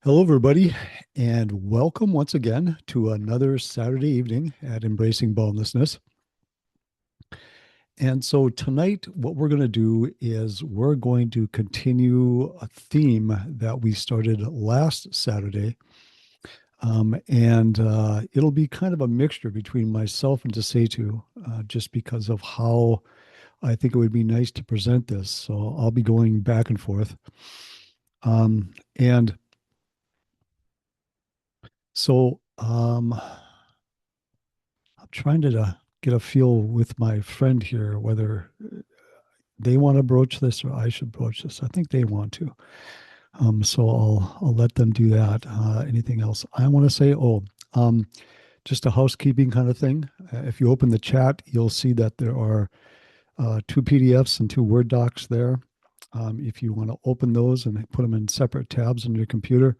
Hello, everybody, and welcome once again to another Saturday evening at Embracing Boundlessness. And so tonight, what we're going to do is we're going to continue a theme that we started last Saturday. And it'll be kind of a mixture between myself and Desetu, just because of how I think it would be nice to present this. So I'll be going back and forth. And so I'm trying to get a feel with my friend here whether they want to broach this or I should broach this. I think they want to. So I'll let them do that. Anything else I want to say? Um, just a housekeeping kind of thing. If you open the chat, you'll see that there are two PDFs and two Word docs there. If you want to open those and put them in separate tabs on your computer,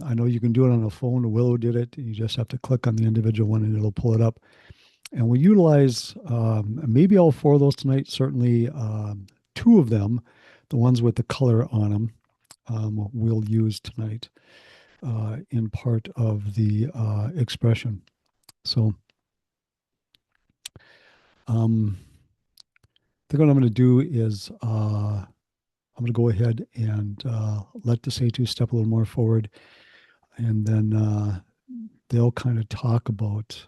I know you can do it on a phone. Willow did it. You just have to click on the individual one and it'll pull it up. And we utilize maybe all four of those tonight. Certainly, two of them, the ones with the color on them, we'll use tonight in part of the expression. So, um, I think what I'm going to do is I'm going to go ahead and let the Setu step a little more forward, and then they'll kind of talk about.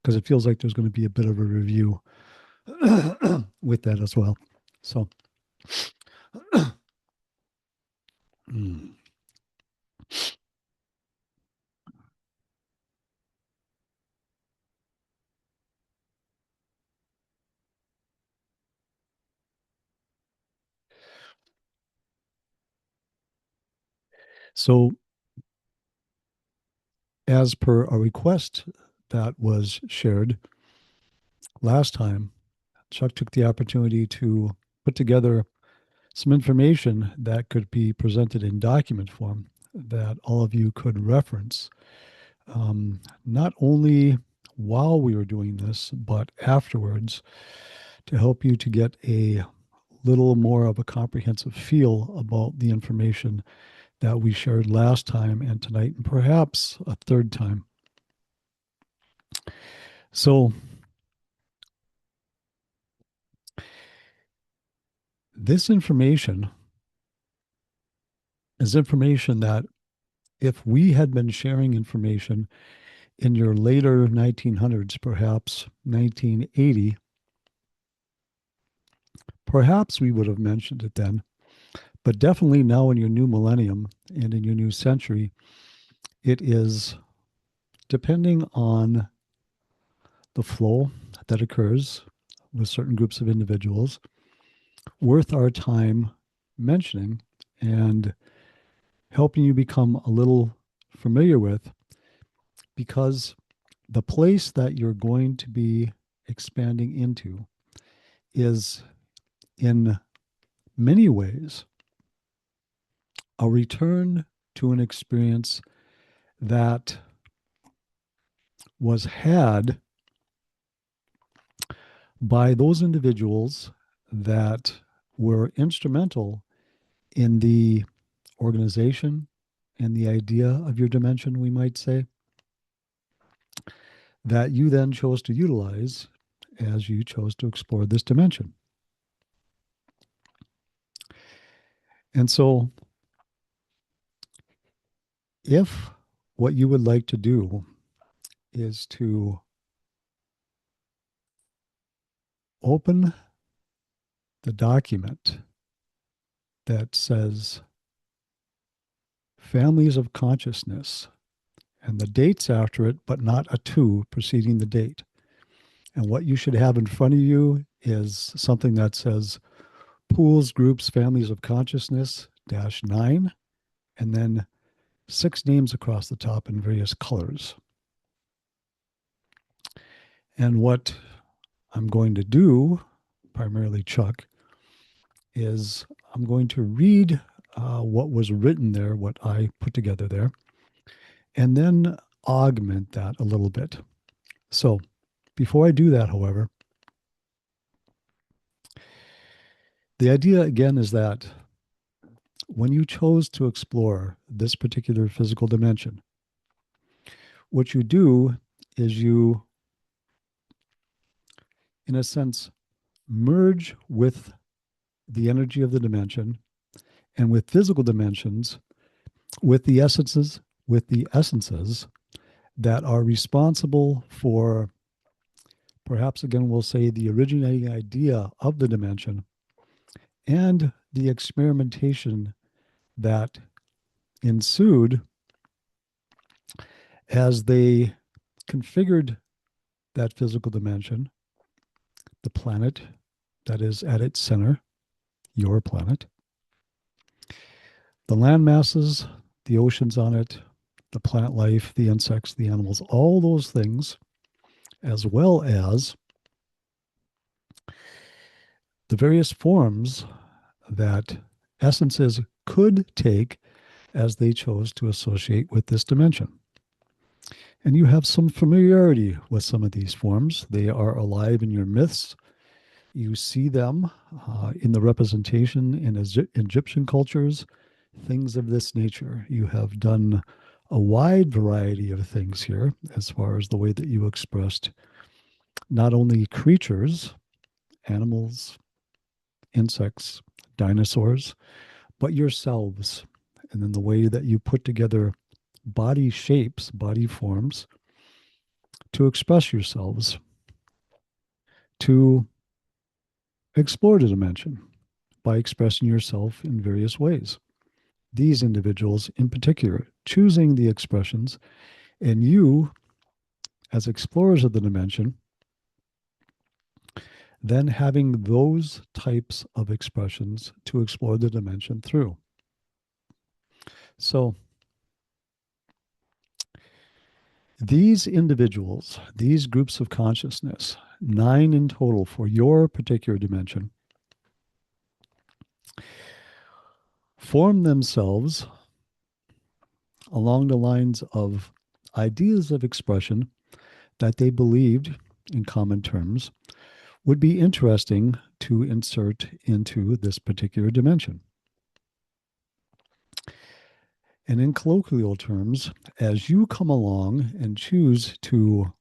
Because it feels like there's going to be a bit of a review with that as well. So, mm. So, as per a request that was shared last time, Chuck took the opportunity to put together some information that could be presented in document form that all of you could reference, not only while we were doing this, but afterwards to help you to get a little more of a comprehensive feel about the information that we shared last time and tonight, and perhaps a third time. So, this information is information that if we had been sharing information in your later 1900s, perhaps 1980, perhaps we would have mentioned it then. But definitely now in your new millennium and in your new century, it is, depending on the flow that occurs with certain groups of individuals, worth our time mentioning and helping you become a little familiar with, because the place that you're going to be expanding into is in many ways a return to an experience that was had by those individuals that were instrumental in the organization and the idea of your dimension, we might say, that you then chose to utilize as you chose to explore this dimension. And so, if what you would like to do is to open the document that says families of consciousness and the dates after it, but not a two preceding the date. And what you should have in front of you is something that says pools, groups, families of consciousness -9, and then 6 names across the top in various colors. And what I'm going to do, primarily Chuck, is I'm going to read what was written there, what I put together there, and then augment that a little bit. So before I do that, however, the idea again is that when you chose to explore this particular physical dimension, what you do is you, in a sense, merge with the energy of the dimension and with physical dimensions, with the essences that are responsible for, perhaps again, we'll say, the originating idea of the dimension and the experimentation that ensued as they configured that physical dimension, the planet that is at its center, your planet, the land masses, the oceans on it, the plant life, the insects, the animals, all those things, as well as the various forms that essences could take as they chose to associate with this dimension. And you have some familiarity with some of these forms. They are alive in your myths. You see them in the representation in Egyptian cultures, things of this nature. You have done a wide variety of things here as far as the way that you expressed not only creatures, animals, insects, dinosaurs, but yourselves. And then the way that you put together body shapes, body forms to express yourselves, to explore the dimension by expressing yourself in various ways. These individuals in particular choosing the expressions, and you, as explorers of the dimension, then having those types of expressions to explore the dimension through. So, these individuals, these groups of consciousness, 9 in total for your particular dimension, form themselves along the lines of ideas of expression that they believed, in common terms, would be interesting to insert into this particular dimension. And in colloquial terms, as you come along and choose to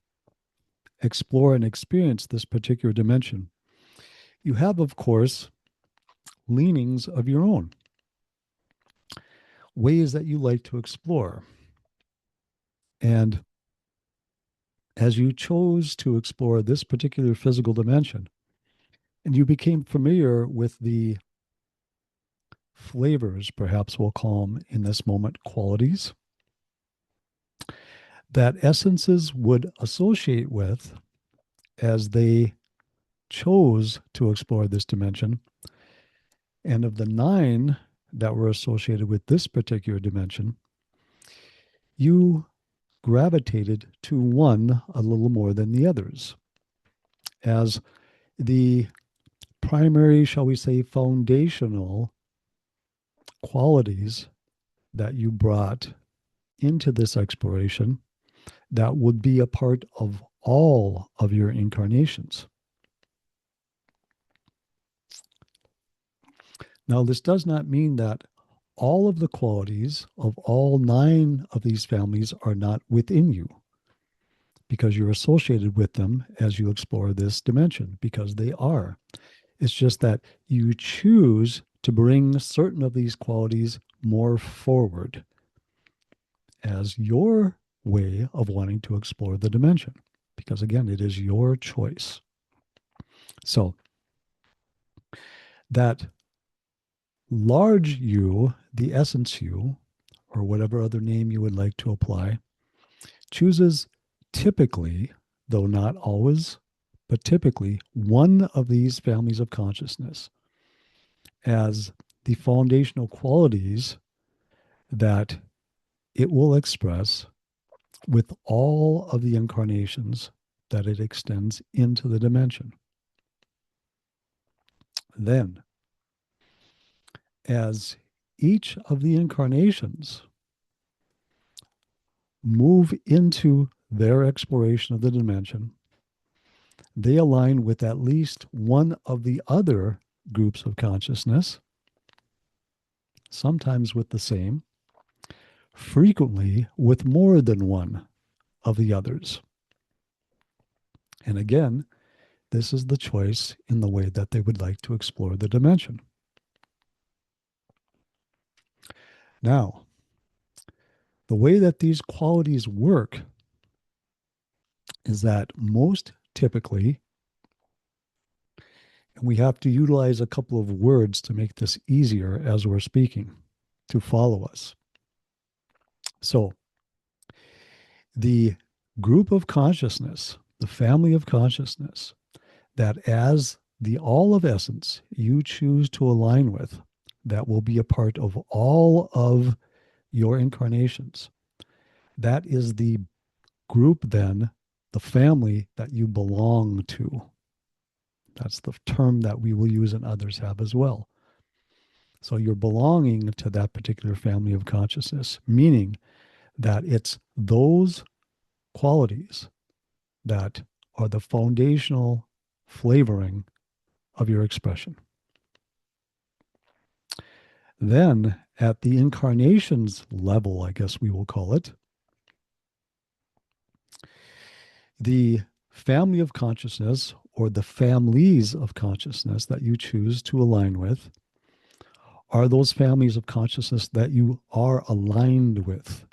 explore and experience this particular dimension, you have, of course, leanings of your own, ways that you like to explore. And as you chose to explore this particular physical dimension, and you became familiar with the flavors, perhaps we'll call them in this moment qualities, that essences would associate with as they chose to explore this dimension. And of the 9 that were associated with this particular dimension, you gravitated to one a little more than the others as the primary, shall we say, foundational qualities that you brought into this exploration that would be a part of all of your incarnations. Now, this does not mean that all of the qualities of all 9 of these families are not within you, because you're associated with them as you explore this dimension, because they are. It's just that you choose to bring certain of these qualities more forward as your way of wanting to explore the dimension, because again, it is your choice. So that large you, the essence you, or whatever other name you would like to apply, chooses typically, though not always, but typically one of these families of consciousness as the foundational qualities that it will express with all of the incarnations that it extends into the dimension. Then, as each of the incarnations move into their exploration of the dimension, they align with at least one of the other groups of consciousness sometimes with the same, frequently with more than one of the others. And again, this is the choice in the way that they would like to explore the dimension. Now, the way that these qualities work is that most typically, and we have to utilize a couple of words to make this easier as we're speaking to follow us. So, the group of consciousness, the family of consciousness, that as the all of essence you choose to align with, that will be a part of all of your incarnations. That is the group, then, the family that you belong to. That's the term that we will use and others have as well. So you're belonging to that particular family of consciousness, meaning that it's those qualities that are the foundational flavoring of your expression. Then, at the incarnations level, I guess we will call it, the family of consciousness or the families of consciousness that you choose to align with are those families of consciousness that you are aligned with.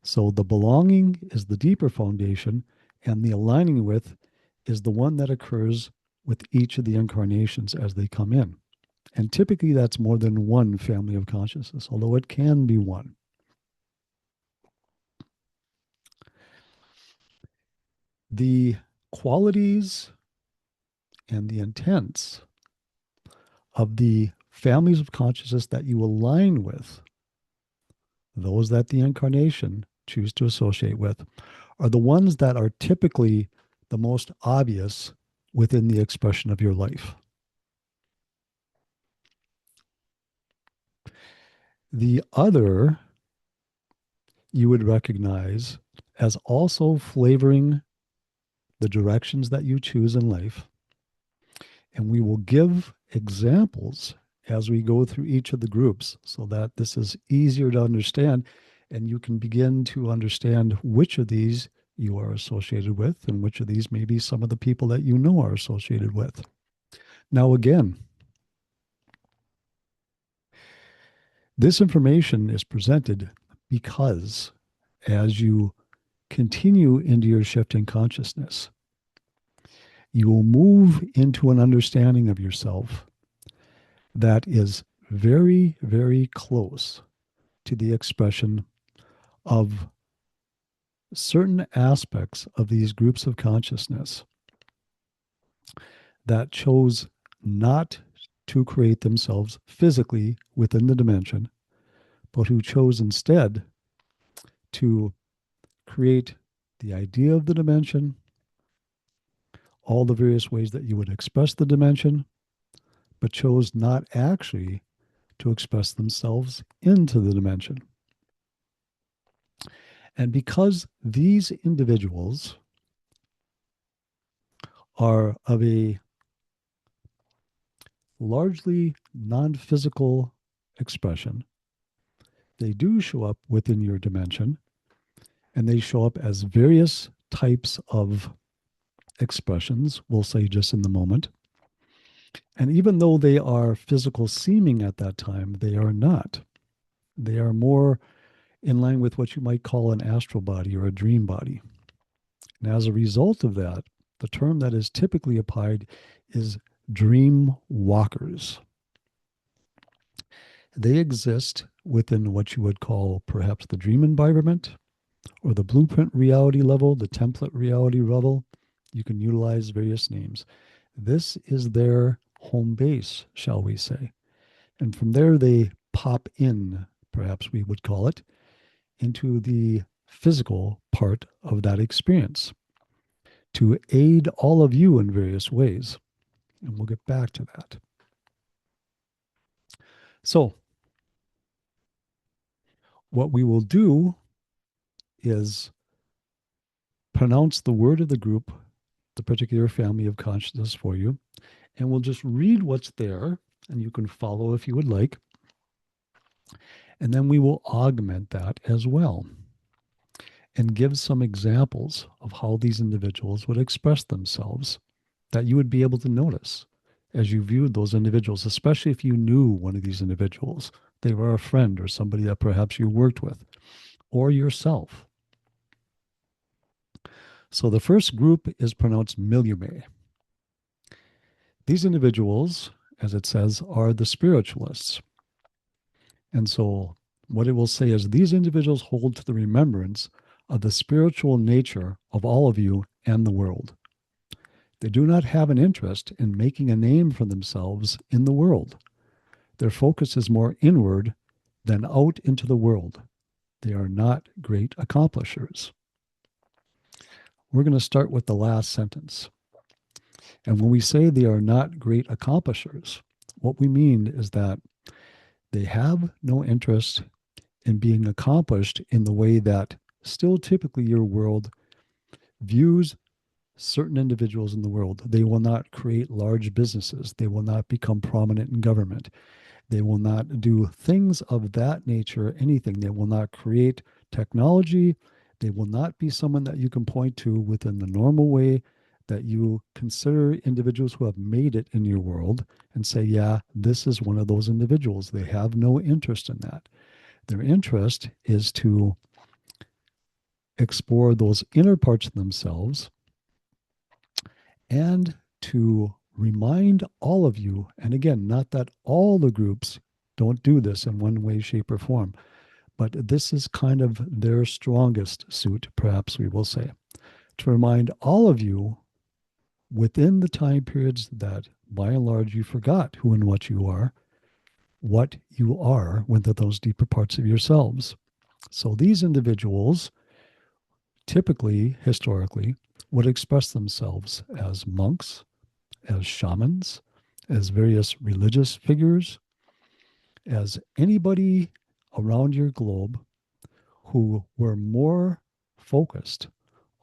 So the belonging is the deeper foundation, and the aligning with is the one that occurs with each of the incarnations as they come in. And typically that's more than one family of consciousness, although it can be one. The qualities and the intents of the families of consciousness that you align with, those that the incarnation choose to associate with, are the ones that are typically the most obvious within the expression of your life. The other you would recognize as also flavoring the directions that you choose in life. And we will give examples as we go through each of the groups so that this is easier to understand and you can begin to understand which of these you are associated with and which of these maybe some of the people that you know are associated with. Now, again, this information is presented because as you continue into your shifting consciousness, you will move into an understanding of yourself that is very, very close to the expression of certain aspects of these groups of consciousness that chose not to create themselves physically within the dimension, but who chose instead to create the idea of the dimension, all the various ways that you would express the dimension, but chose not actually to express themselves into the dimension. And because these individuals are of a largely non-physical expression, they do show up within your dimension, and they show up as various types of expressions, we'll say just in the moment. And even though they are physical seeming at that time, they are not. They are more in line with what you might call an astral body or a dream body. And as a result of that, the term that is typically applied is dream walkers. They exist within what you would call perhaps the dream environment or the blueprint reality level, the template reality level. You can utilize various names. This is their home base, shall we say. And from there, they pop in, perhaps we would call it, into the physical part of that experience to aid all of you in various ways. And we'll get back to that. So, what we will do is pronounce the word of the group, the particular family of consciousness for you, and we'll just read what's there, and you can follow if you would like. And then we will augment that as well and give some examples of how these individuals would express themselves that you would be able to notice as you viewed those individuals, especially if you knew one of these individuals. They were a friend or somebody that perhaps you worked with, or yourself. So the first group is pronounced Milumet. These individuals, as it says, are the spiritualists. And so what it will say is these individuals hold to the remembrance of the spiritual nature of all of you and the world. They do not have an interest in making a name for themselves in the world. Their focus is more inward than out into the world. They are not great accomplishers. We're going to start with the last sentence. And when we say they are not great accomplishers, what we mean is that they have no interest in being accomplished in the way that still typically your world views certain individuals in the world. They will not create large businesses. They will not become prominent in government. They will not do things of that nature, anything. They will not create technology. They will not be someone that you can point to within the normal way that you consider individuals who have made it in your world and say, yeah, this is one of those individuals. They have no interest in that. Their interest is to explore those inner parts of themselves and to remind all of you, and again, not that all the groups don't do this in one way, shape, or form, but this is kind of their strongest suit, perhaps we will say, to remind all of you within the time periods that by and large you forgot who and what you are within those deeper parts of yourselves. So these individuals typically, historically, would express themselves as monks, as shamans, as various religious figures, as anybody around your globe who were more focused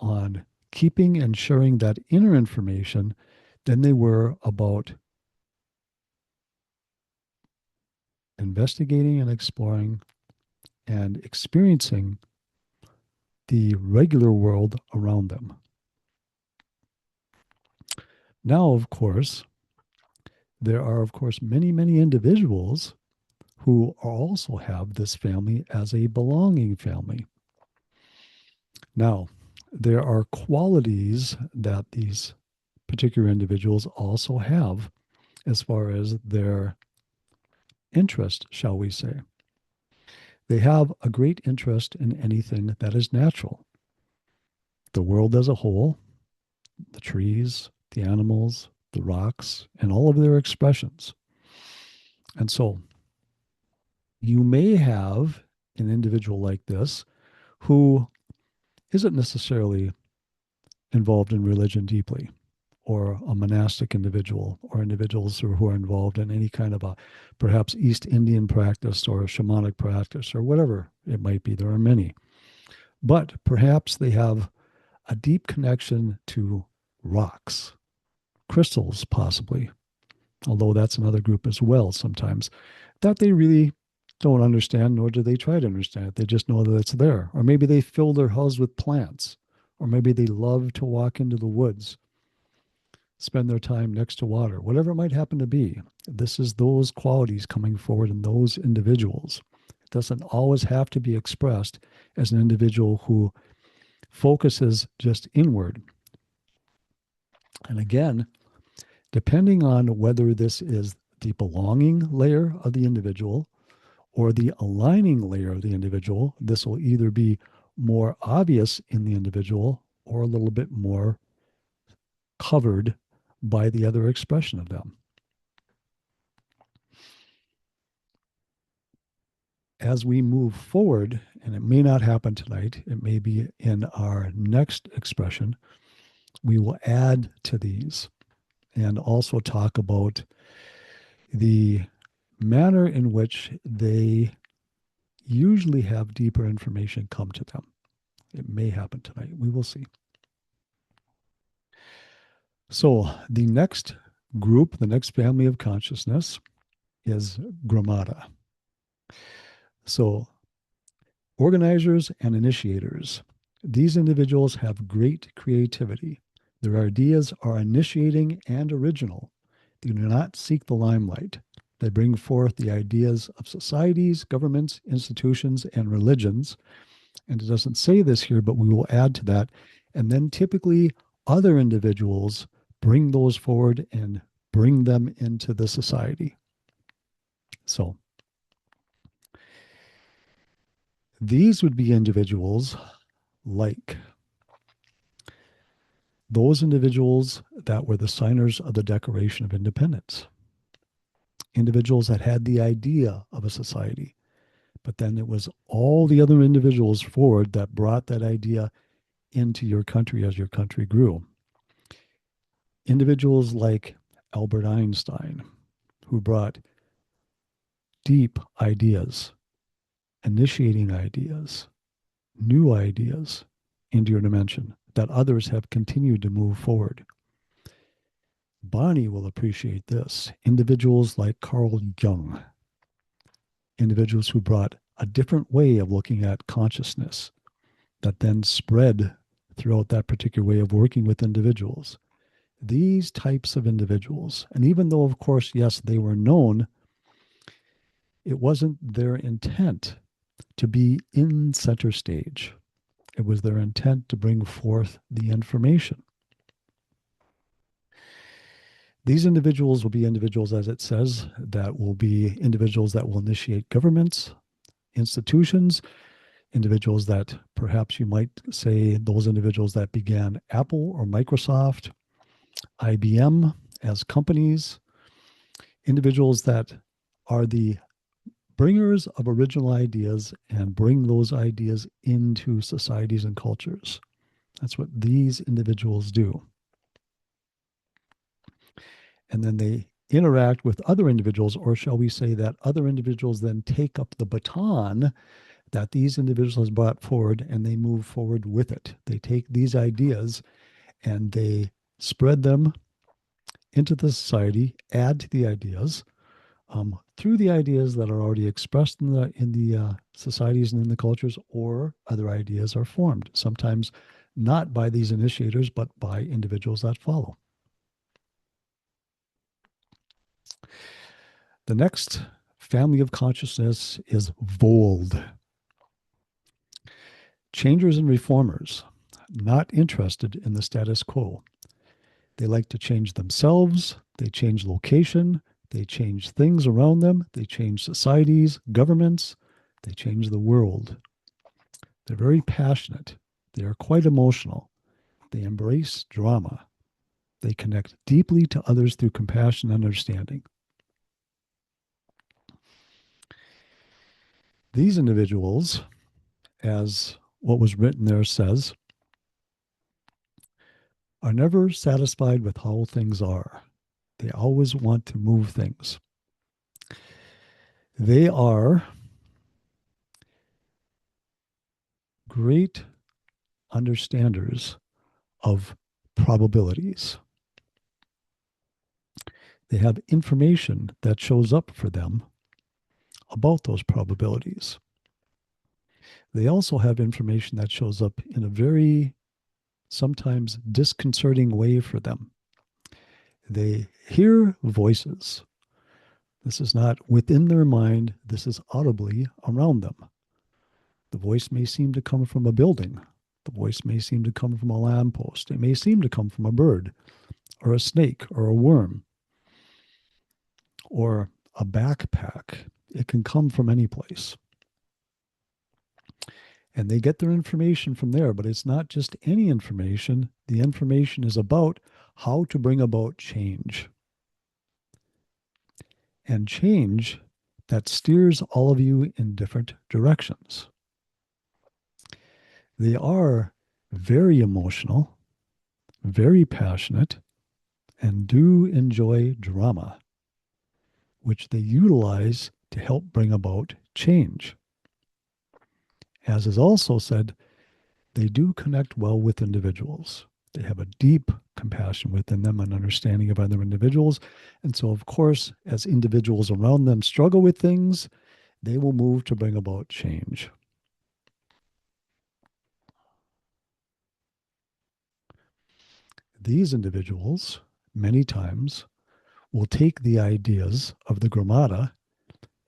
on keeping and sharing that inner information than they were about investigating and exploring and experiencing the regular world around them. Now, of course, there are, of course, many, many individuals who also have this family as a belonging family. Now, there are qualities that these particular individuals also have as far as their interest, shall we say. They have a great interest in anything that is natural. The world as a whole, the trees, the animals, the rocks, and all of their expressions. And so you may have an individual like this who isn't necessarily involved in religion deeply, or a monastic individual, or individuals who are involved in any kind of a perhaps East Indian practice or a shamanic practice or whatever it might be. There are many. But perhaps they have a deep connection to rocks, crystals, possibly, although that's another group as well sometimes, that they really don't understand, nor do they try to understand it. They just know that it's there. Or maybe they fill their house with plants, or maybe they love to walk into the woods, spend their time next to water, whatever it might happen to be. This is those qualities coming forward in those individuals. It doesn't always have to be expressed as an individual who focuses just inward. And again, depending on whether this is the belonging layer of the individual or the aligning layer of the individual, this will either be more obvious in the individual or a little bit more covered by the other expression of them. As we move forward, and it may not happen tonight, it may be in our next expression, we will add to these and also talk about the manner in which they usually have deeper information come to them. It may happen tonight. We will see. So the next group, the next family of consciousness is Gramada. So, organizers and initiators. These individuals have great creativity. Their ideas are initiating and original. They do not seek the limelight. They bring forth the ideas of societies, governments, institutions, and religions. And it doesn't say this here, but we will add to that. And then typically other individuals bring those forward and bring them into the society. So these would be individuals like those individuals that were the signers of the Declaration of Independence, individuals that had the idea of a society, but then it was all the other individuals forward that brought that idea into your country as your country grew. Individuals like Albert Einstein, who brought deep ideas, initiating ideas, new ideas into your dimension that others have continued to move forward. Bonnie will appreciate this. Individuals like Carl Jung, individuals who brought a different way of looking at consciousness that then spread throughout that particular way of working with individuals. These types of individuals, and even though, of course, yes, they were known, it wasn't their intent to be in center stage. It was their intent to bring forth the information. These individuals will be individuals, as it says, that will be individuals that will initiate governments, institutions, individuals that perhaps you might say those individuals that began Apple or Microsoft, IBM as companies, individuals that are the bringers of original ideas and bring those ideas into societies and cultures. That's what these individuals do. And then they interact with other individuals, or shall we say that other individuals then take up the baton that these individuals brought forward and they move forward with it. They take these ideas and they spread them into the society, add to the ideas through the ideas that are already expressed in the societies and in the cultures, or other ideas are formed, sometimes not by these initiators, but by individuals that follow. The next family of consciousness is Vold. Changers and reformers, not interested in the status quo. They like to change themselves, they change location, they change things around them, they change societies, governments, they change the world. They're very passionate. They are quite emotional. They embrace drama. They connect deeply to others through compassion and understanding. These individuals, as what was written there says, are never satisfied with how things are. They always want to move things. They are great understanders of probabilities. They have information that shows up for them about those probabilities. They also have information that shows up in a very sometimes disconcerting way for them. They hear voices. This is not within their mind, this is audibly around them. The voice may seem to come from a building. The voice may seem to come from a lamppost. It may seem to come from a bird or a snake or a worm or a backpack. It can come from any place. And they get their information from there, but it's not just any information. The information is about how to bring about change. And change that steers all of you in different directions. They are very emotional, very passionate, and do enjoy drama, which they utilize to help bring about change. As is also said, they do connect well with individuals. They have a deep compassion within them and understanding of other individuals. And so, of course, as individuals around them struggle with things, They will move to bring about change. These individuals, many times, will take the ideas of the Gramada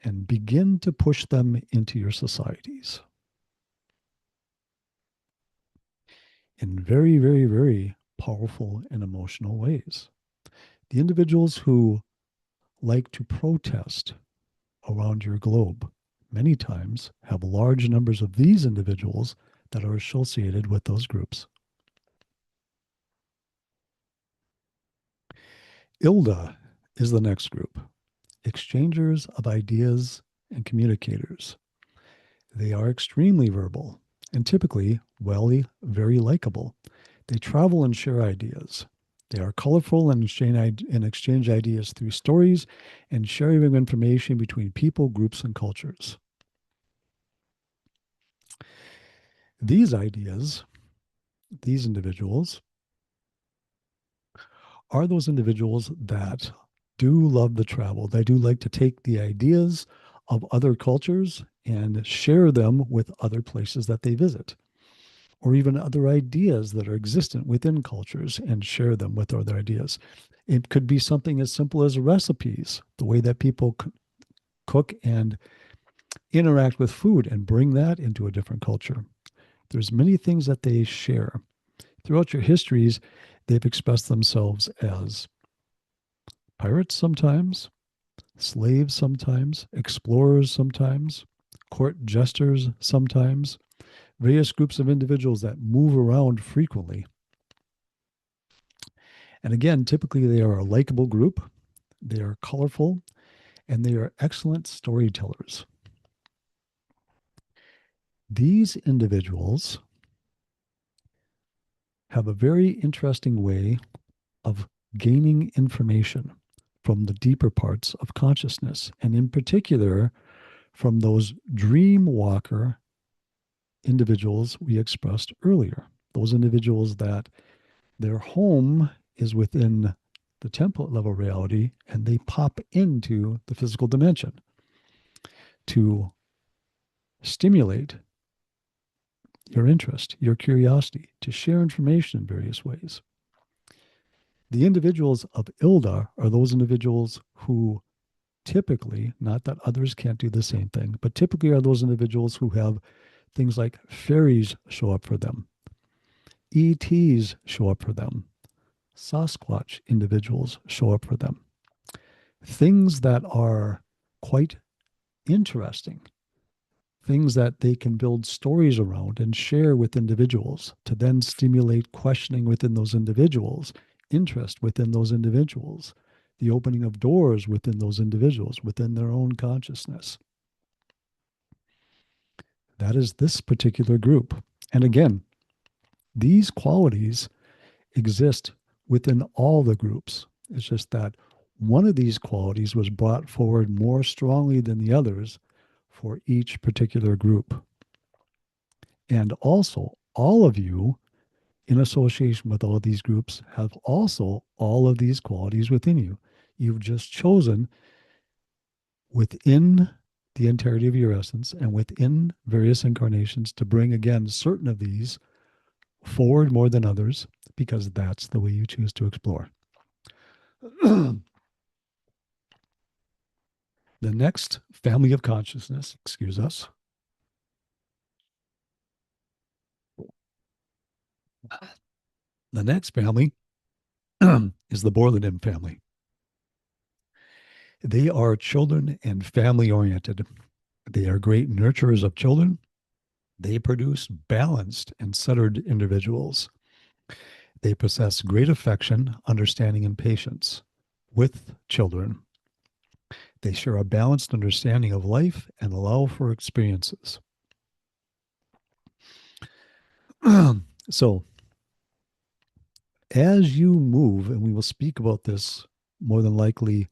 and begin to push them into your societies in very, very, very powerful and emotional ways. The individuals who like to protest around your globe many times have large numbers of these individuals that are associated with those groups. Ilda is the next group, exchangers of ideas and communicators. They are extremely verbal and typically, very likable. They travel and share ideas. They are colorful and exchange ideas through stories and sharing of information between people, groups, and cultures. These ideas, these individuals, are those individuals that do love the travel. They do like to take the ideas of other cultures and share them with other places that they visit, or even other ideas that are existent within cultures and share them with other ideas. It could be something as simple as recipes, the way that people cook and interact with food and bring that into a different culture. There's many things that they share. Throughout your histories, they've expressed themselves as pirates sometimes, slaves sometimes, explorers sometimes, court jesters sometimes, various groups of individuals that move around frequently. And again, typically they are a likable group, they are colorful, and they are excellent storytellers. These individuals have a very interesting way of gaining information from the deeper parts of consciousness, and in particular, from those dream walker individuals we expressed earlier. Those individuals that their home is within the template level reality and they pop into the physical dimension to stimulate your interest, your curiosity, to share information in various ways. The individuals of Ilda are those individuals who typically, not that others can't do the same thing, but typically are those individuals who have things like fairies show up for them, ETs show up for them, Sasquatch individuals show up for them. Things that are quite interesting, things that they can build stories around and share with individuals to then stimulate questioning within those individuals, interest within those individuals, the opening of doors within those individuals, within their own consciousness. That is this particular group. And again, these qualities exist within all the groups. It's just that one of these qualities was brought forward more strongly than the others for each particular group. And also, all of you, in association with all of these groups, have also all of these qualities within you. You've just chosen within the entirety of your essence and within various incarnations to bring again certain of these forward more than others because that's the way you choose to explore. The next family of consciousness, excuse us, the next family is the Borladim family. They are children and family oriented. They are great nurturers of children. They produce balanced and centered individuals. They possess great affection, understanding, and patience with children. They share a balanced understanding of life and allow for experiences. So, as you move, and we will speak about this more than likely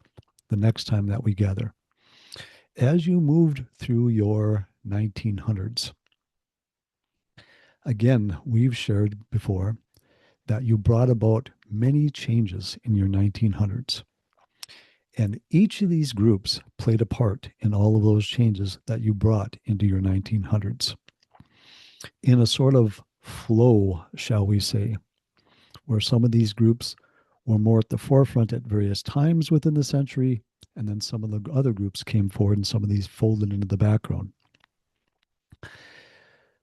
the next time that we gather, as you moved through your 1900s, again, we've shared before that you brought about many changes in your 1900s. And each of these groups played a part in all of those changes that you brought into your 1900s in a sort of flow, shall we say, where some of these groups were more at the forefront at various times within the century, and then some of the other groups came forward and some of these folded into the background.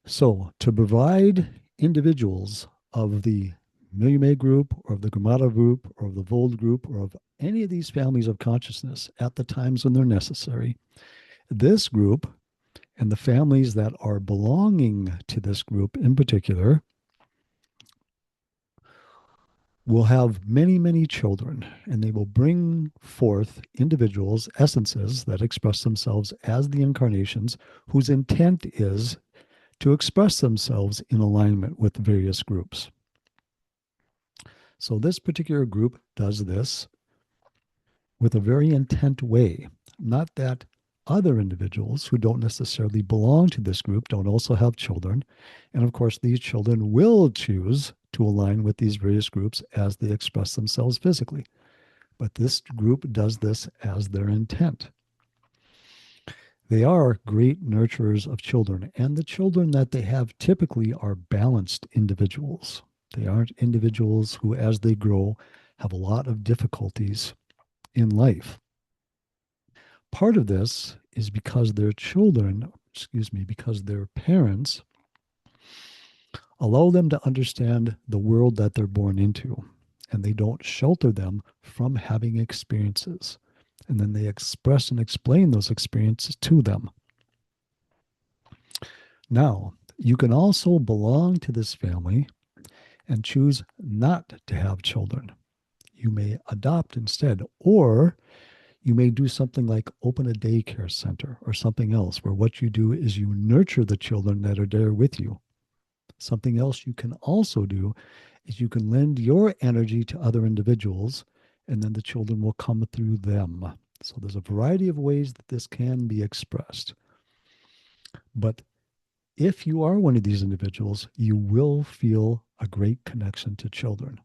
So, to provide individuals of the Milumet group or of the Gramada group or of the Vold group or of any of these families of consciousness at the times when they're necessary, this group and the families that are belonging to this group in particular will have many, many children, and they will bring forth individuals, essences that express themselves as the incarnations whose intent is to express themselves in alignment with various groups. So this particular group does this with a very intent way. Not that other individuals who don't necessarily belong to this group don't also have children. And of course, these children will choose to align with these various groups as they express themselves physically. But this group does this as their intent. They are great nurturers of children, and the children that they have typically are balanced individuals. They aren't individuals who, as they grow, have a lot of difficulties in life. Part of this is because their children, because their parents allow them to understand the world that they're born into, and they don't shelter them from having experiences. And then they express and explain those experiences to them. Now, you can also belong to this family and choose not to have children. You may adopt instead, or you may do something like open a daycare center or something else where what you do is you nurture the children that are there with you. Something else you can also do is you can lend your energy to other individuals, and then the children will come through them. So there's a variety of ways that this can be expressed. But if you are one of these individuals, you will feel a great connection to children.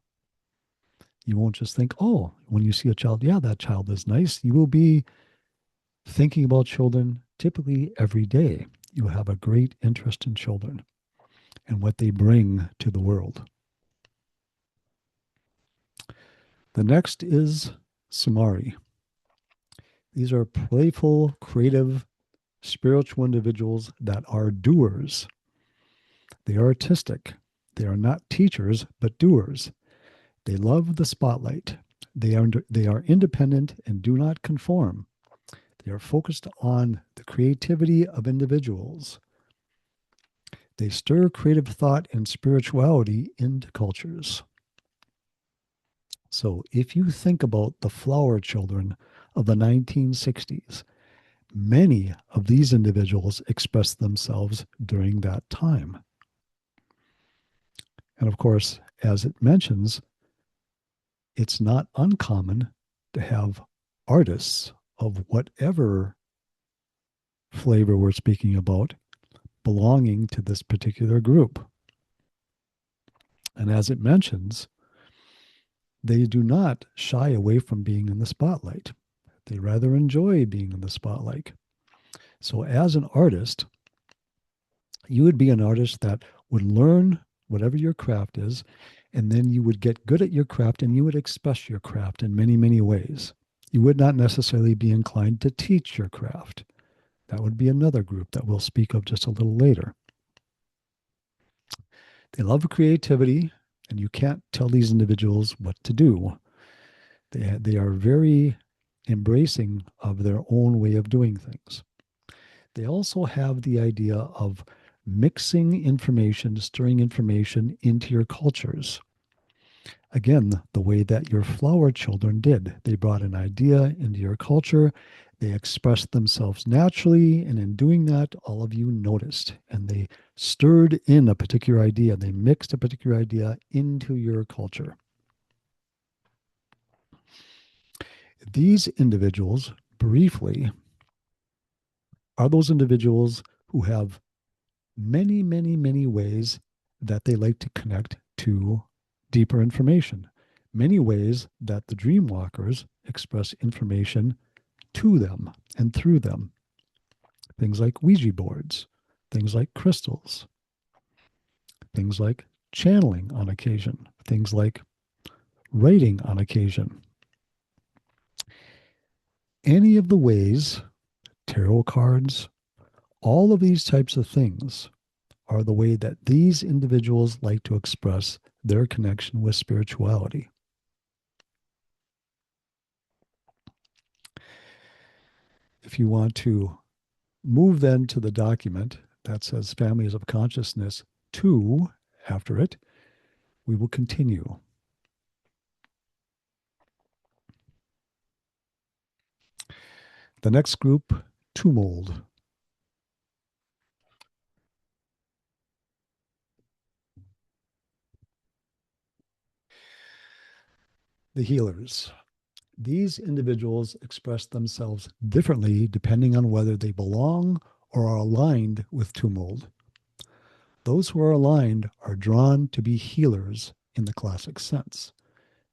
You won't just think, oh, when you see a child, yeah, that child is nice. You will be thinking about children typically every day. You have a great interest in children and what they bring to the world. The next is Sumafi. These are playful, creative, spiritual individuals that are doers. They are artistic. They are not teachers, but doers. They love the spotlight. They are independent and do not conform. They are focused on the creativity of individuals. They stir creative thought and spirituality into cultures. So if you think about the flower children of the 1960s, many of these individuals expressed themselves during that time. And of course, as it mentions, it's not uncommon to have artists of whatever flavor we're speaking about belonging to this particular group. And as it mentions, they do not shy away from being in the spotlight. They rather enjoy being in the spotlight. So as an artist, you would be an artist that would learn whatever your craft is, and then you would get good at your craft and you would express your craft in many, many ways. You would not necessarily be inclined to teach your craft. That would be another group that we'll speak of just a little later. They love creativity, and you can't tell these individuals what to do. They are very embracing of their own way of doing things. They also have the idea of mixing information, stirring information into your cultures. Again, the way that your flower children did. They brought an idea into your culture. They expressed themselves naturally. And in doing that, all of you noticed. And they stirred in a particular idea. They mixed a particular idea into your culture. These individuals, briefly, are those individuals who have many, many, many ways that they like to connect to deeper information. Many ways that the dream walkers express information to them and through them. Things like Ouija boards, things like crystals, things like channeling on occasion, things like writing on occasion. Any of the ways, tarot cards, all of these types of things are the way that these individuals like to express their connection with spirituality. If you want to move then to the document that says Families of Consciousness 2 after it, we will continue. The next group, Tumold. The healers. These individuals express themselves differently depending on whether they belong or are aligned with Tumold. Those who are aligned are drawn to be healers in the classic sense.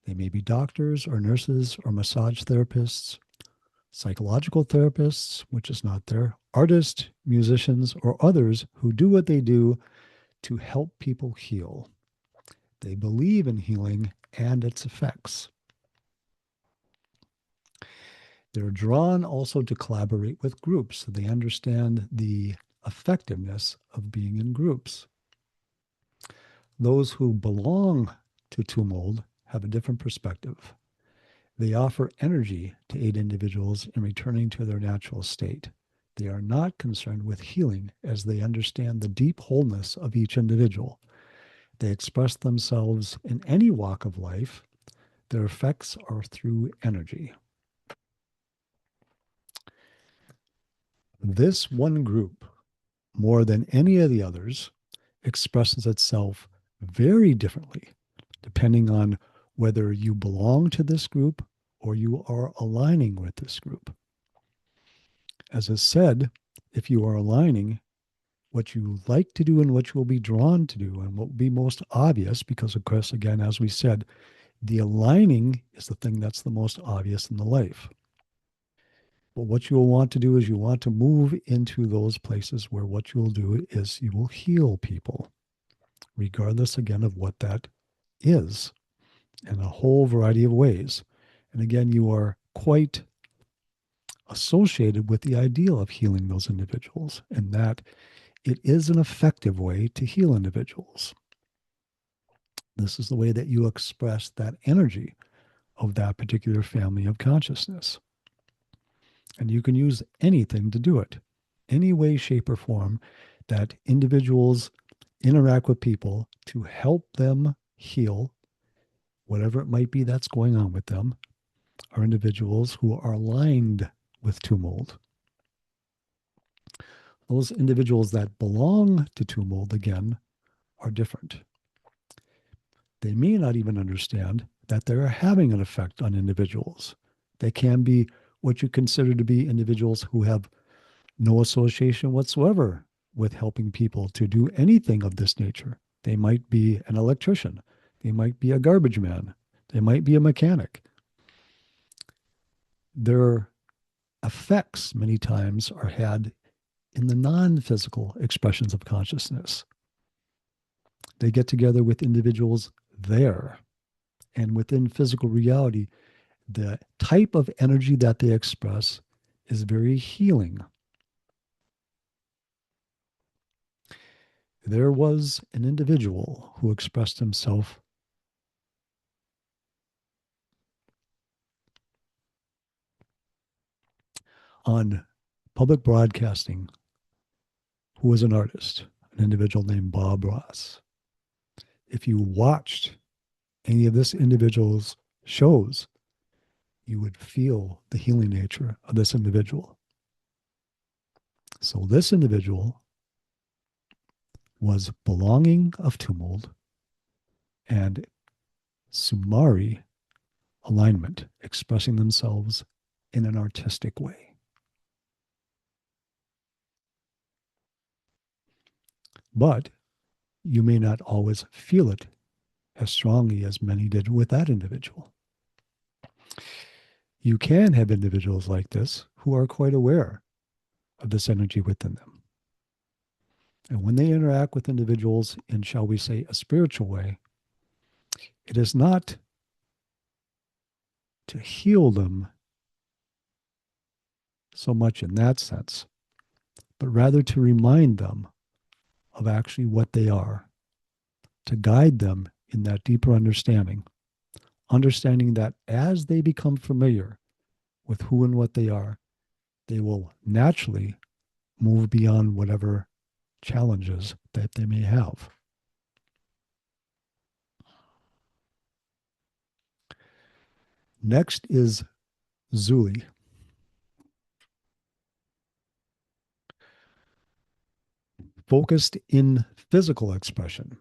They may be doctors or nurses or massage therapists, psychological therapists, which is not there, artists, musicians, or others who do what they do to help people heal. They believe in healing and its effects. They're drawn also to collaborate with groups, so they understand the effectiveness of being in groups. Those who belong to Tumold have a different perspective. They offer energy to aid individuals in returning to their natural state. They are not concerned with healing as they understand the deep wholeness of each individual. They express themselves in any walk of life. Their effects are through energy. This one group, more than any of the others, expresses itself very differently depending on whether you belong to this group or you are aligning with this group. As is said, if you are aligning, what you like to do and what you will be drawn to do and what will be most obvious, because of course, again, as we said, the aligning is the thing that's the most obvious in the life. But what you will want to do is you want to move into those places where what you'll do is you will heal people, regardless again of what that is, in a whole variety of ways. And again, you are quite associated with the ideal of healing those individuals, and that it is an effective way to heal individuals. This is the way that you express that energy of that particular family of consciousness. And you can use anything to do it, any way, shape, or form that individuals interact with people to help them heal whatever it might be that's going on with them, are individuals who are aligned with Tumold. Those individuals that belong to Tumold, again, are different. They may not even understand that they're having an effect on individuals. They can be what you consider to be individuals who have no association whatsoever with helping people to do anything of this nature. They might be an electrician. They might be a garbage man. They might be a mechanic. Their effects many times are had in the non-physical expressions of consciousness. They get together with individuals there. And within physical reality, the type of energy that they express is very healing. There was an individual who expressed himself on public broadcasting who was an artist, an individual named Bob Ross. If you watched any of this individual's shows, you would feel the healing nature of this individual. So this individual was belonging of Tumold and Sumari alignment, expressing themselves in an artistic way. But you may not always feel it as strongly as many did with that individual. You can have individuals like this who are quite aware of this energy within them. And when they interact with individuals in, shall we say, a spiritual way, it is not to heal them so much in that sense, but rather to remind them of actually what they are, to guide them in that deeper understanding, understanding that as they become familiar with who and what they are, they will naturally move beyond whatever challenges that they may have. Next is Zuli. Focused in physical expression.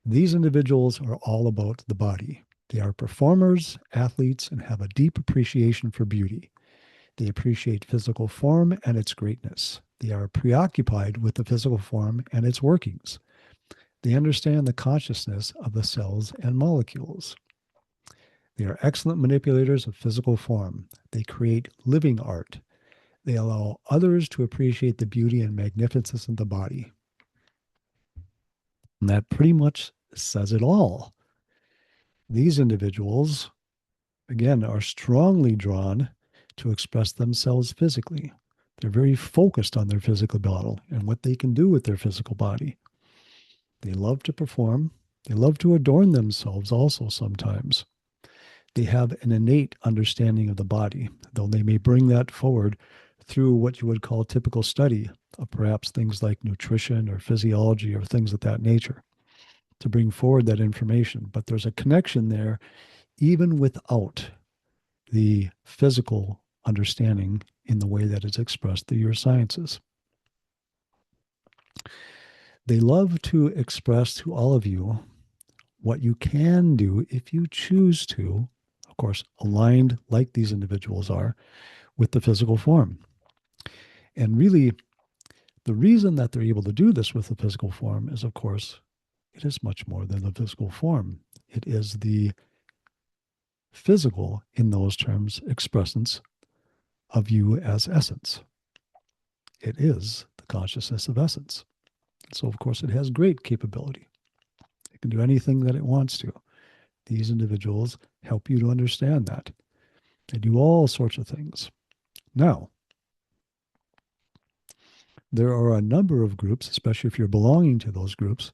These individuals are all about the body. They are performers, athletes, and have a deep appreciation for beauty. They appreciate physical form and its greatness. They are preoccupied with the physical form and its workings. They understand the consciousness of the cells and molecules. They are excellent manipulators of physical form. They create living art. They allow others to appreciate the beauty and magnificence of the body. And that pretty much says it all. These individuals, again, are strongly drawn to express themselves physically. They're very focused on their physical body and what they can do with their physical body. They love to perform. They love to adorn themselves also sometimes. They have an innate understanding of the body, though they may bring that forward through what you would call typical study of perhaps things like nutrition or physiology or things of that nature to bring forward that information. But there's a connection there even without the physical understanding in the way that it's expressed through your sciences. They love to express to all of you what you can do if you choose to, of course, aligned like these individuals are with the physical form. And really, the reason that they're able to do this with the physical form is, of course, it is much more than the physical form. It is the physical, in those terms, expressance of you as essence. It is the consciousness of essence. So, of course, it has great capability. It can do anything that it wants to. These individuals help you to understand that. They do all sorts of things. Now, there are a number of groups, especially if you're belonging to those groups,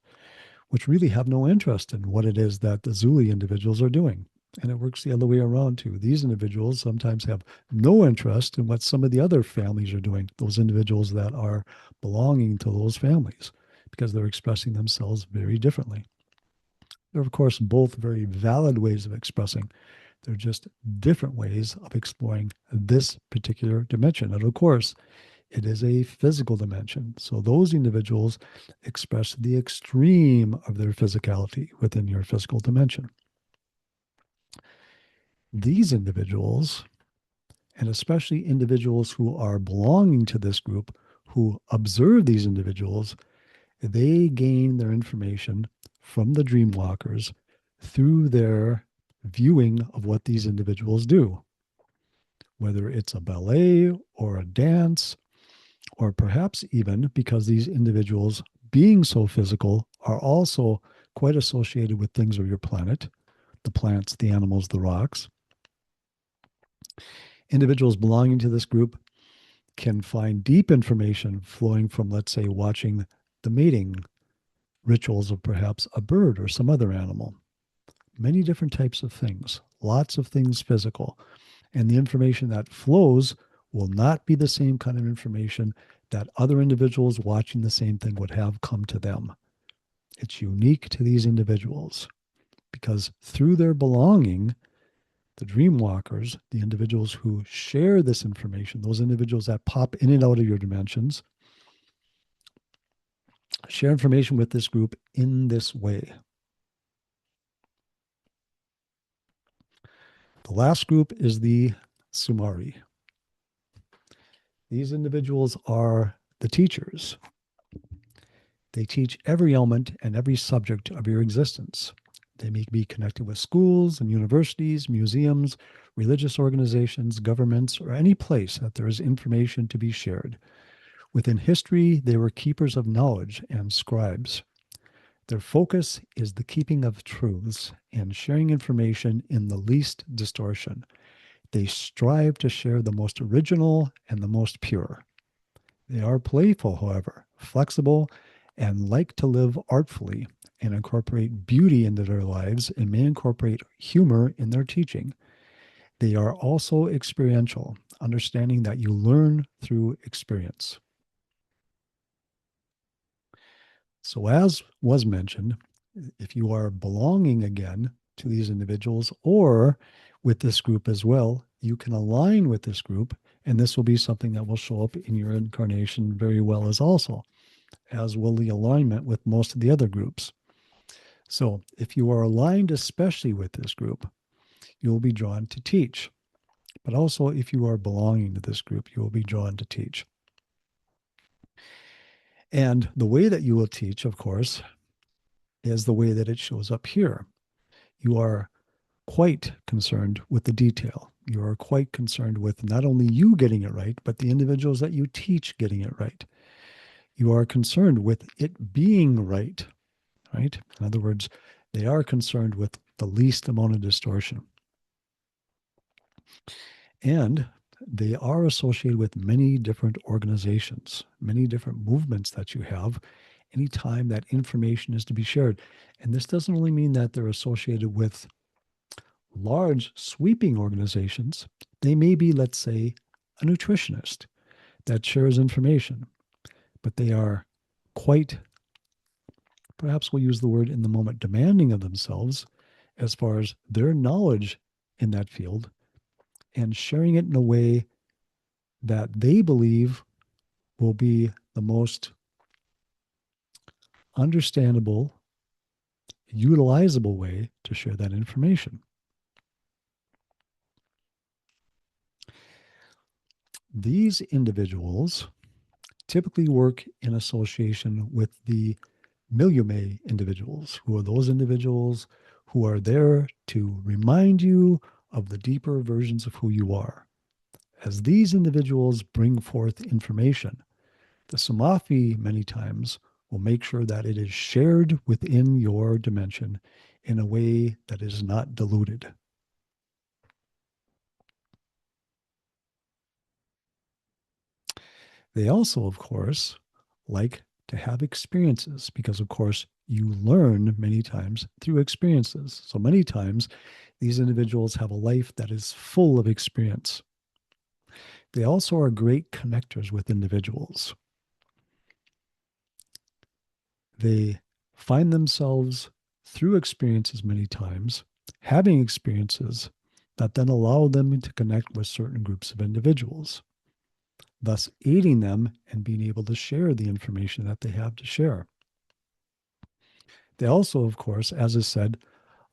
which really have no interest in what it is that the Zuli individuals are doing. And it works the other way around too. These individuals sometimes have no interest in what some of the other families are doing, those individuals that are belonging to those families, because they're expressing themselves very differently. They're, of course, both very valid ways of expressing. They're just different ways of exploring this particular dimension. And of course, it is a physical dimension. So those individuals express the extreme of their physicality within your physical dimension. These individuals, and especially individuals who are belonging to this group, who observe these individuals, they gain their information from the dream walkers through their viewing of what these individuals do, whether it's a ballet or a dance, or perhaps even because these individuals, being so physical, are also quite associated with things of your planet, the plants, the animals, the rocks. Individuals belonging to this group can find deep information flowing from, let's say, watching the mating rituals of perhaps a bird or some other animal. Many different types of things, lots of things physical. And the information that flows will not be the same kind of information that other individuals watching the same thing would have come to them. It's unique to these individuals because through their belonging, the dream walkers, the individuals who share this information, those individuals that pop in and out of your dimensions, share information with this group in this way. The last group is the Sumafi. These individuals are the teachers. They teach every element and every subject of your existence. They may be connected with schools and universities, museums, religious organizations, governments, or any place that there is information to be shared. Within history, they were keepers of knowledge and scribes. Their focus is the keeping of truths and sharing information in the least distortion. They strive to share the most original and the most pure. They are playful, however, flexible, and like to live artfully and incorporate beauty into their lives and may incorporate humor in their teaching. They are also experiential, understanding that you learn through experience. So, as was mentioned, if you are belonging again to these individuals or with this group as well, you can align with this group, and this will be something that will show up in your incarnation very well as will the alignment with most of the other groups. So, if you are aligned especially with this group, you will be drawn to teach. But also, if you are belonging to this group, you will be drawn to teach. And the way that you will teach, of course, is the way that it shows up here. You are quite concerned with the detail. You are quite concerned with not only you getting it right, but the individuals that you teach getting it right. You are concerned with it being right, right? In other words, they are concerned with the least amount of distortion. And they are associated with many different organizations, many different movements that you have anytime that information is to be shared. And this doesn't only mean that they're associated with large sweeping organizations. They may be, let's say, a nutritionist that shares information, but they are quite, perhaps we'll use the word in the moment, demanding of themselves as far as their knowledge in that field and sharing it in a way that they believe will be the most understandable, utilizable way to share that information. These individuals typically work in association with the Milumet individuals, who are those individuals who are there to remind you of the deeper versions of who you are. As these individuals bring forth information, the Sumafi many times will make sure that it is shared within your dimension in a way that is not diluted. They also, of course, like to have experiences because, of course, you learn many times through experiences. So many times, these individuals have a life that is full of experience. They also are great connectors with individuals. They find themselves through experiences many times, having experiences that then allow them to connect with certain groups of individuals, thus aiding them and being able to share the information that they have to share. They also, of course, as is said,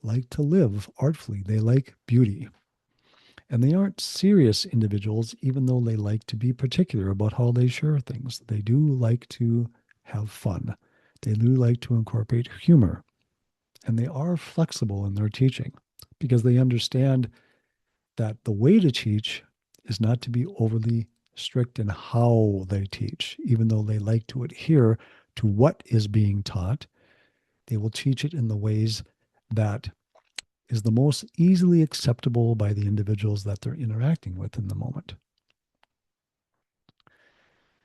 like to live artfully. They like beauty. And they aren't serious individuals, even though they like to be particular about how they share things. They do like to have fun. They do like to incorporate humor. And they are flexible in their teaching because they understand that the way to teach is not to be overly strict in how they teach, even though they like to adhere to what is being taught. They will teach it in the ways that is the most easily acceptable by the individuals that they're interacting with in the moment.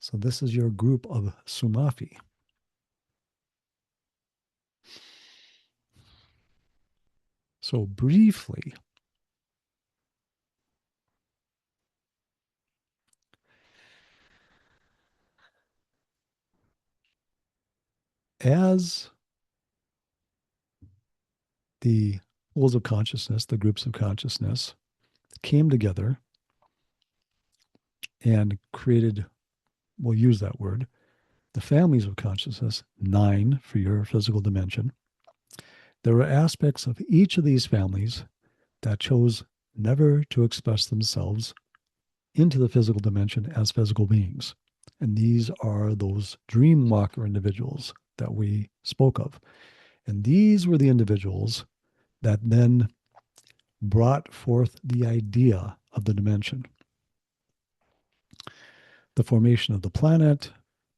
So this is your group of Sumafi. So briefly, as the pools of consciousness, the groups of consciousness, came together and created, we'll use that word, the families of consciousness, 9 for your physical dimension. There were aspects of each of these families that chose never to express themselves into the physical dimension as physical beings. And these are those dream walker individuals that we spoke of. And these were the individuals that then brought forth the idea of the dimension. The formation of the planet,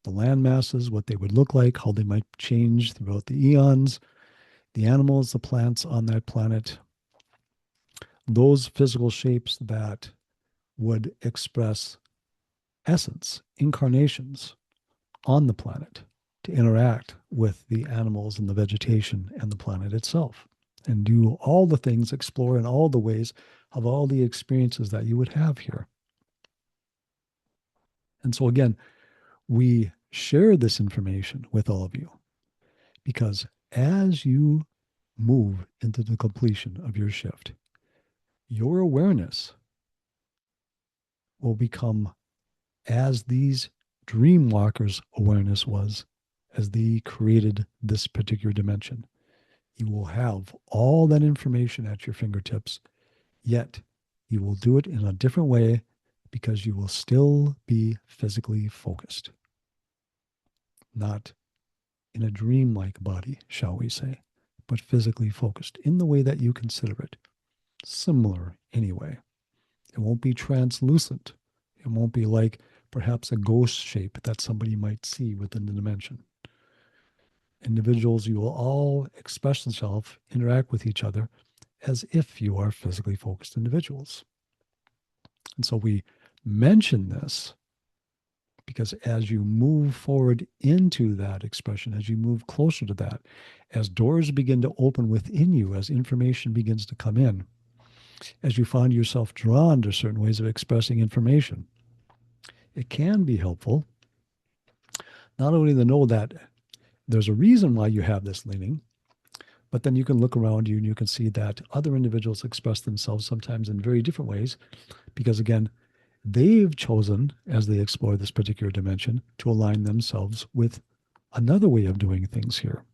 the land masses, what they would look like, how they might change throughout the eons, the animals, the plants on that planet, those physical shapes that would express essence, incarnations on the planet to interact with the animals and the vegetation and the planet itself and do all the things, explore in all the ways of all the experiences that you would have here. And so, again, we share this information with all of you because as you move into the completion of your shift, your awareness will become as these dream walkers' awareness was as they created this particular dimension. You will have all that information at your fingertips, yet you will do it in a different way because you will still be physically focused, not in a dreamlike body, shall we say, but physically focused in the way that you consider it. Similar anyway. It won't be translucent. It won't be like perhaps a ghost shape that somebody might see within the dimension. Individuals, you will all express themselves, interact with each other as if you are physically focused individuals. And so we mention this because as you move forward into that expression, as you move closer to that, as doors begin to open within you, as information begins to come in, as you find yourself drawn to certain ways of expressing information, it can be helpful not only to know that there's a reason why you have this leaning, but then you can look around you and you can see that other individuals express themselves sometimes in very different ways because, again, they've chosen, as they explore this particular dimension, to align themselves with another way of doing things here.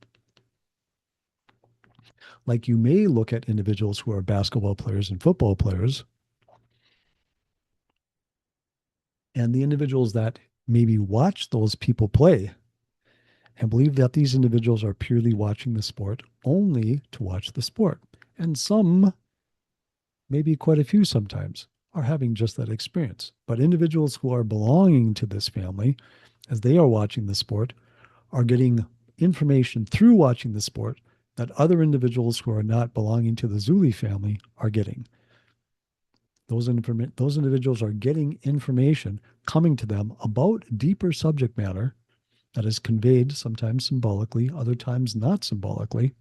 Like you may look at individuals who are basketball players and football players, and the individuals that maybe watch those people play and believe that these individuals are purely watching the sport only to watch the sport. And some, maybe quite a few sometimes, are having just that experience. But individuals who are belonging to this family, as they are watching the sport, are getting information through watching the sport that other individuals who are not belonging to the Zuli family are getting. Those individuals are getting information coming to them about deeper subject matter that is conveyed sometimes symbolically, other times not symbolically,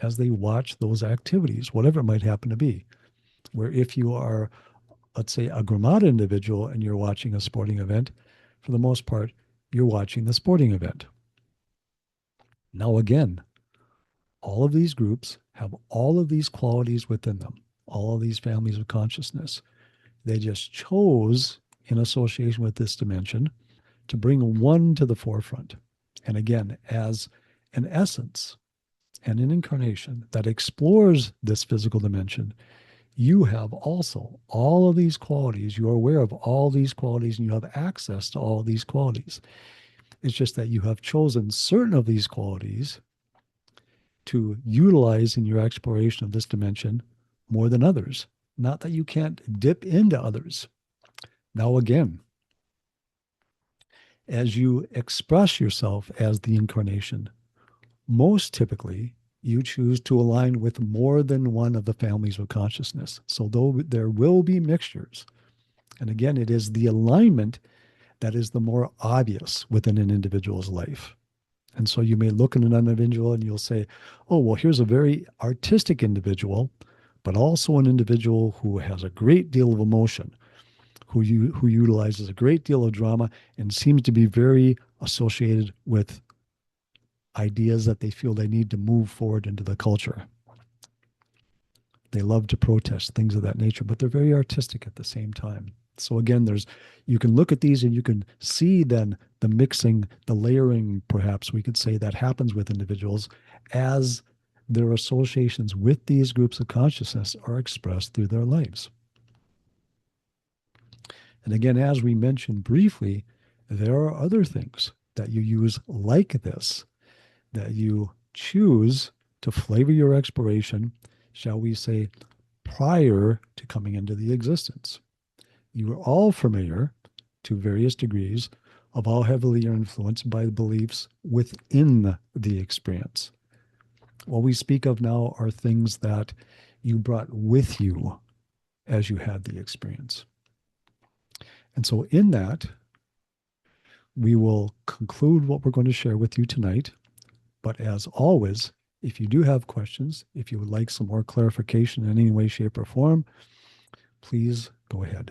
as they watch those activities, whatever it might happen to be. Where if you are, let's say, a Gramada individual and you're watching a sporting event, for the most part, you're watching the sporting event. Now, again, all of these groups have all of these qualities within them, all of these families of consciousness. They just chose, in association with this dimension, to bring one to the forefront. And again, as an essence and an incarnation that explores this physical dimension, you have also all of these qualities. You are aware of all these qualities and you have access to all these qualities. It's just that you have chosen certain of these qualities to utilize in your exploration of this dimension more than others. Not that you can't dip into others. Now, again, as you express yourself as the incarnation, most typically you choose to align with more than one of the families of consciousness. So, though there will be mixtures, and again, it is the alignment that is the more obvious within an individual's life. And so you may look at an individual and you'll say, oh, well, here's a very artistic individual, but also an individual who has a great deal of emotion, who utilizes a great deal of drama and seems to be very associated with ideas that they feel they need to move forward into the culture. They love to protest, things of that nature, but they're very artistic at the same time. So again, you can look at these and you can see then the mixing, the layering, perhaps we could say, that happens with individuals as their associations with these groups of consciousness are expressed through their lives. And again, as we mentioned briefly, there are other things that you use like this, that you choose to flavor your exploration, shall we say, prior to coming into the existence. You are all familiar, to various degrees, of how heavily you're influenced by the beliefs within the experience. What we speak of now are things that you brought with you as you had the experience. And so, in that, we will conclude what we're going to share with you tonight. But as always, if you do have questions, if you would like some more clarification in any way, shape, or form, please go ahead.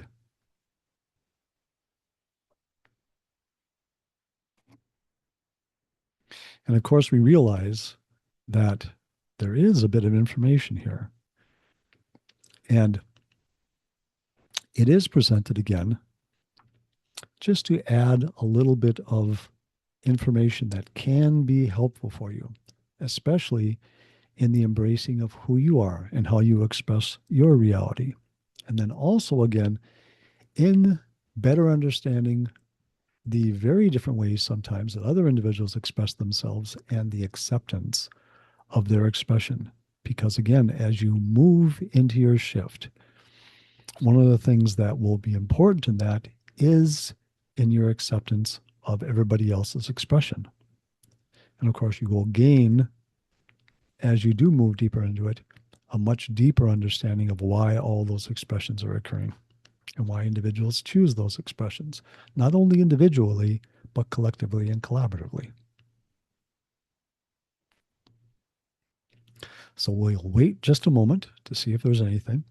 And of course, we realize that there is a bit of information here. And it is presented again just to add a little bit of information that can be helpful for you, especially in the embracing of who you are and how you express your reality. And then also, again, in better understanding the very different ways sometimes that other individuals express themselves and the acceptance of their expression. Because again, as you move into your shift, one of the things that will be important in that is in your acceptance of everybody else's expression. And of course, you will gain, as you do move deeper into it, a much deeper understanding of why all those expressions are occurring and why individuals choose those expressions, not only individually, but collectively and collaboratively. So we'll wait just a moment to see if there's anything.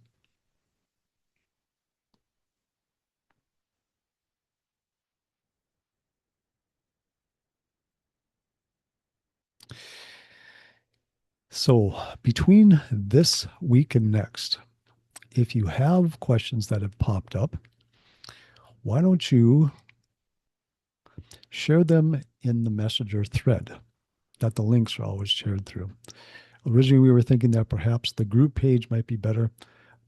So between this week and next, if you have questions that have popped up, why don't you share them in the messenger thread that the links are always shared through. Originally, we were thinking that perhaps the group page might be better,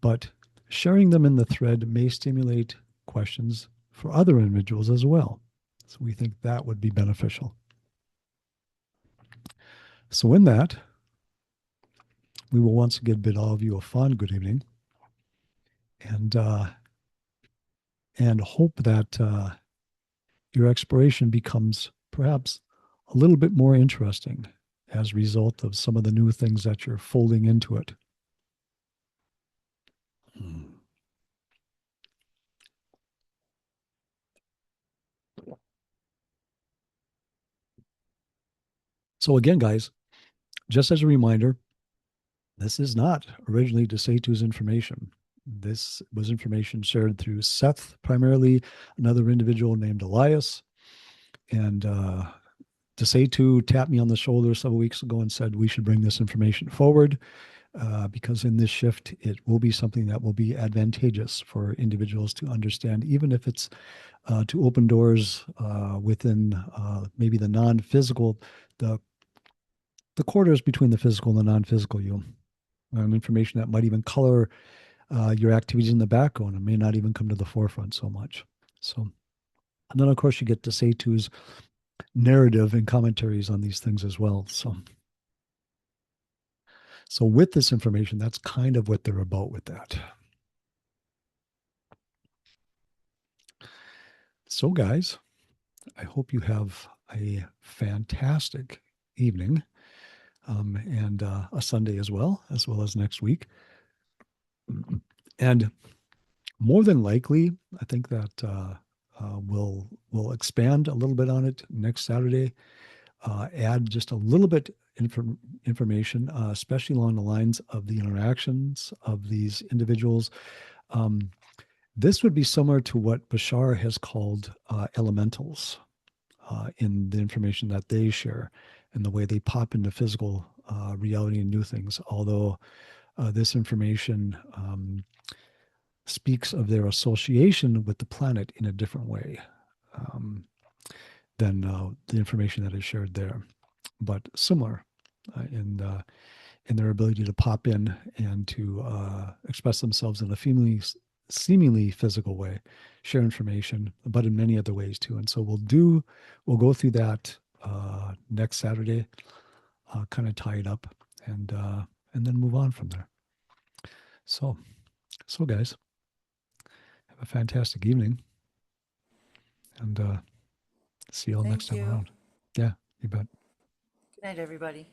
but sharing them in the thread may stimulate questions for other individuals as well. So we think that would be beneficial. So in that, we will once again bid all of you a fond good evening, and hope that your exploration becomes perhaps a little bit more interesting as a result of some of the new things that you're folding into it. So again, guys, just as a reminder, this is not originally Desatu's information. This was information shared through Seth, primarily, another individual named Elias. And Desatu tapped me on the shoulder several weeks ago and said we should bring this information forward because in this shift, it will be something that will be advantageous for individuals to understand, even if it's to open doors within maybe the non-physical, the quarters between the physical and the non-physical you. Information that might even color your activities in the background and may not even come to the forefront so much. So, and then of course you get Desatu's narrative and commentaries on these things as well. So with this information, that's kind of what they're about with that. So guys, I hope you have a fantastic evening and a Sunday as well as next week. And more than likely, I think that we'll expand a little bit on it next Saturday. Add just a little bit information, especially along the lines of the interactions of these individuals. This would be similar to what Bashar has called elementals in the information that they share and the way they pop into physical reality and new things. Although this information speaks of their association with the planet in a different way than the information that is shared there, but similar in their ability to pop in and to express themselves in a seemingly physical way, share information, but in many other ways too. And so we'll go through that next Saturday, kind of tie it up. and then move on from there. So guys, have a fantastic evening, and see you all next Thank time you. around. Yeah, you bet. Good night, everybody.